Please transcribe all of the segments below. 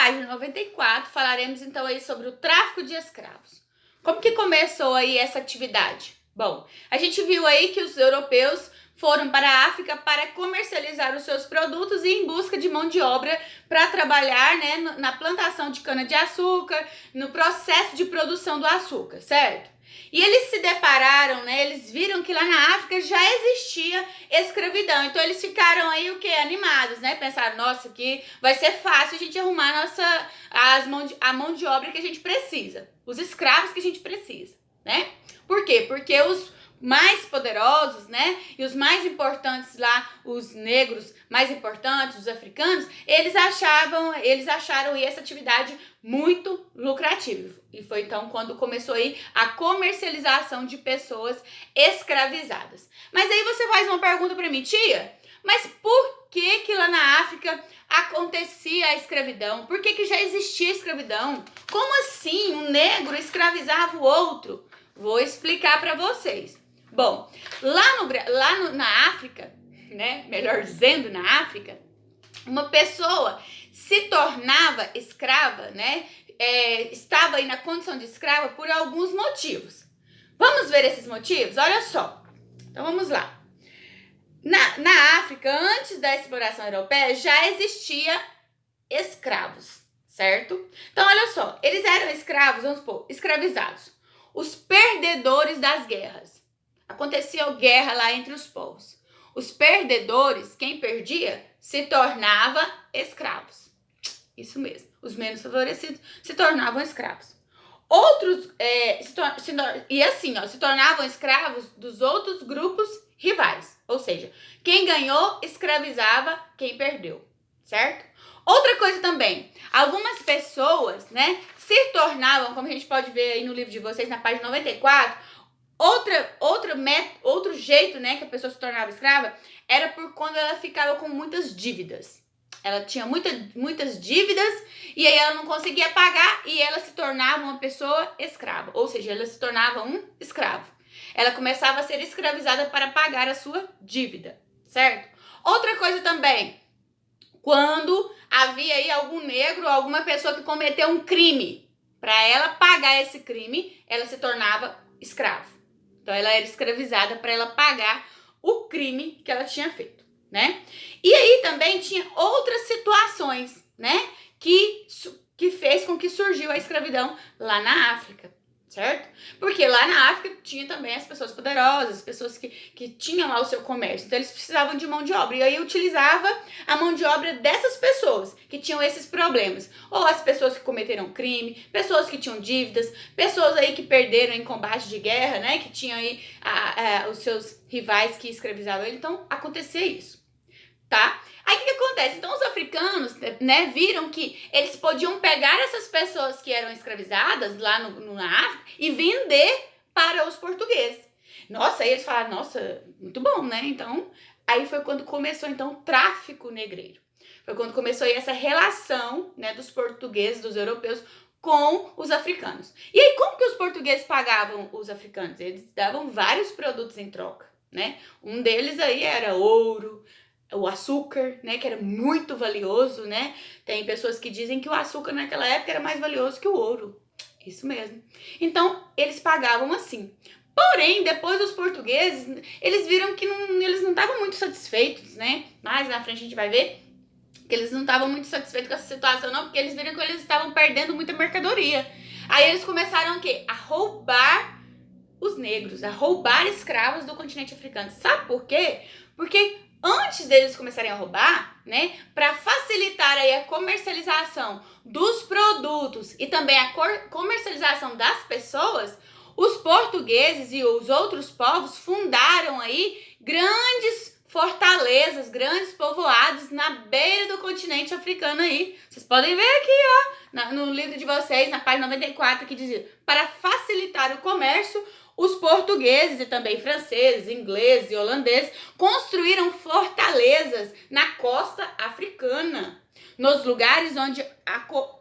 página 94, falaremos então aí sobre o tráfico de escravos. Como que começou aí essa atividade? Bom, a gente viu aí que os europeus foram para a África para comercializar os seus produtos e em busca de mão de obra para trabalhar, né, na plantação de cana-de-açúcar, no processo de produção do açúcar, certo? E eles se depararam, né, eles viram que lá na África já existia escravidão, então eles ficaram aí o que? Animados, né? Pensaram, nossa, que vai ser fácil a gente arrumar a mão de obra que a gente precisa, os escravos que a gente precisa, né? Por quê? Porque os mais poderosos, né, e os mais importantes lá, os negros mais importantes, os africanos, eles acharam aí essa atividade muito lucrativa. E foi então quando começou aí a comercialização de pessoas escravizadas. Mas aí você faz uma pergunta para mim, tia, mas por que lá na África acontecia a escravidão? Por que já existia escravidão? Como assim um negro escravizava o outro? Vou explicar para vocês. Bom, na África, né, melhor dizendo, na África, uma pessoa se tornava escrava, né, estava aí na condição de escrava por alguns motivos. Vamos ver esses motivos? Olha só. Então vamos lá. Na África, antes da exploração europeia, já existia escravos, certo? Então olha só, eles eram escravos, vamos supor, escravizados. Os perdedores das guerras. Acontecia guerra lá entre os povos. Os perdedores, quem perdia, se tornava escravos. Isso mesmo. Os menos favorecidos se tornavam escravos. Outros, se tornavam escravos dos outros grupos rivais. Ou seja, quem ganhou escravizava quem perdeu, certo? Outra coisa também, algumas pessoas, né, se tornavam, como a gente pode ver aí no livro de vocês, na página 94, outro jeito, né, que a pessoa se tornava escrava era por quando ela ficava com muitas dívidas. Ela tinha muitas dívidas e aí ela não conseguia pagar e ela se tornava uma pessoa escrava. Ou seja, ela se tornava um escravo. Ela começava a ser escravizada para pagar a sua dívida, certo? Outra coisa também, quando havia aí algum negro, alguma pessoa que cometeu um crime, para ela pagar esse crime, ela se tornava escravo. Então, ela era escravizada para ela pagar o crime que ela tinha feito, né? E aí também tinha outras situações, né? Que fez com que surgiu a escravidão lá na África, certo? Porque lá na África tinha também as pessoas poderosas, as pessoas que tinham lá o seu comércio. Então, eles precisavam de mão de obra. E aí, utilizava a mão de obra dessas pessoas que tinham esses problemas. Ou as pessoas que cometeram crime, pessoas que tinham dívidas, pessoas aí que perderam em combate de guerra, né? Que tinham aí os seus rivais que escravizavam ele. Então, acontecia isso, tá? Aí, o que acontece? Então, os africanos, né, viram que eles podiam pegar essas pessoas que eram escravizadas lá na África e vender para os portugueses. Nossa, aí eles falaram, nossa, muito bom, né? Então, aí foi quando começou, então, o tráfico negreiro. Foi quando começou aí essa relação, né, dos portugueses, dos europeus, com os africanos. E aí, como que os portugueses pagavam os africanos? Eles davam vários produtos em troca, né? Um deles aí era ouro, o açúcar, né, que era muito valioso, né? Tem pessoas que dizem que o açúcar naquela época era mais valioso que o ouro. Isso mesmo. Então, eles pagavam assim. Porém, depois os portugueses, eles viram que eles não estavam muito satisfeitos, né? Mais na frente a gente vai ver que eles não estavam muito satisfeitos com essa situação, não, porque eles viram que eles estavam perdendo muita mercadoria. Aí eles começaram o quê? A roubar os negros, a roubar escravos do continente africano. Sabe por quê? Porque antes deles começarem a roubar, né, para facilitar aí a comercialização dos produtos e também a comercialização das pessoas, os portugueses e os outros povos fundaram aí grandes fortalezas, grandes povoados na beira do continente africano aí. Vocês podem ver aqui, ó, no livro de vocês, na página 94, que dizia, para facilitar o comércio, os portugueses e também franceses, ingleses e holandeses construíram fortalezas na costa africana, nos lugares onde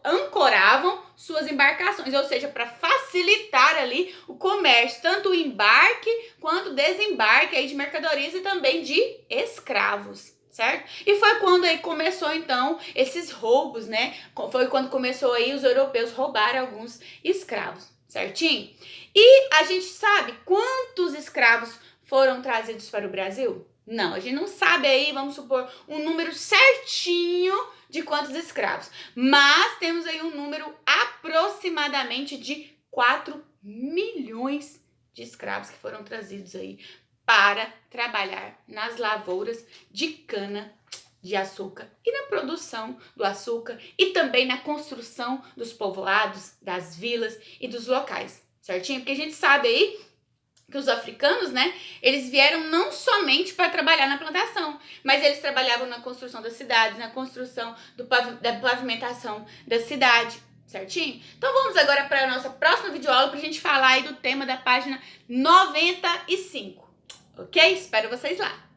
ancoravam suas embarcações, ou seja, para facilitar ali o comércio, tanto o embarque quanto o desembarque aí de mercadorias e também de escravos, certo? E foi quando aí começou então esses roubos, né? Foi quando começou aí os europeus roubar alguns escravos, certinho? E a gente sabe quantos escravos foram trazidos para o Brasil? Não, a gente não sabe aí, vamos supor, um número certinho de quantos escravos. Mas temos aí um número aproximadamente de 4 milhões de escravos que foram trazidos aí para trabalhar nas lavouras de cana de açúcar e na produção do açúcar e também na construção dos povoados, das vilas e dos locais, certinho? Porque a gente sabe aí que os africanos, né, eles vieram não somente para trabalhar na plantação, mas eles trabalhavam na construção das cidades, na construção da pavimentação da cidade, certinho? Então vamos agora para a nossa próxima videoaula para a gente falar aí do tema da página 95, ok? Espero vocês lá!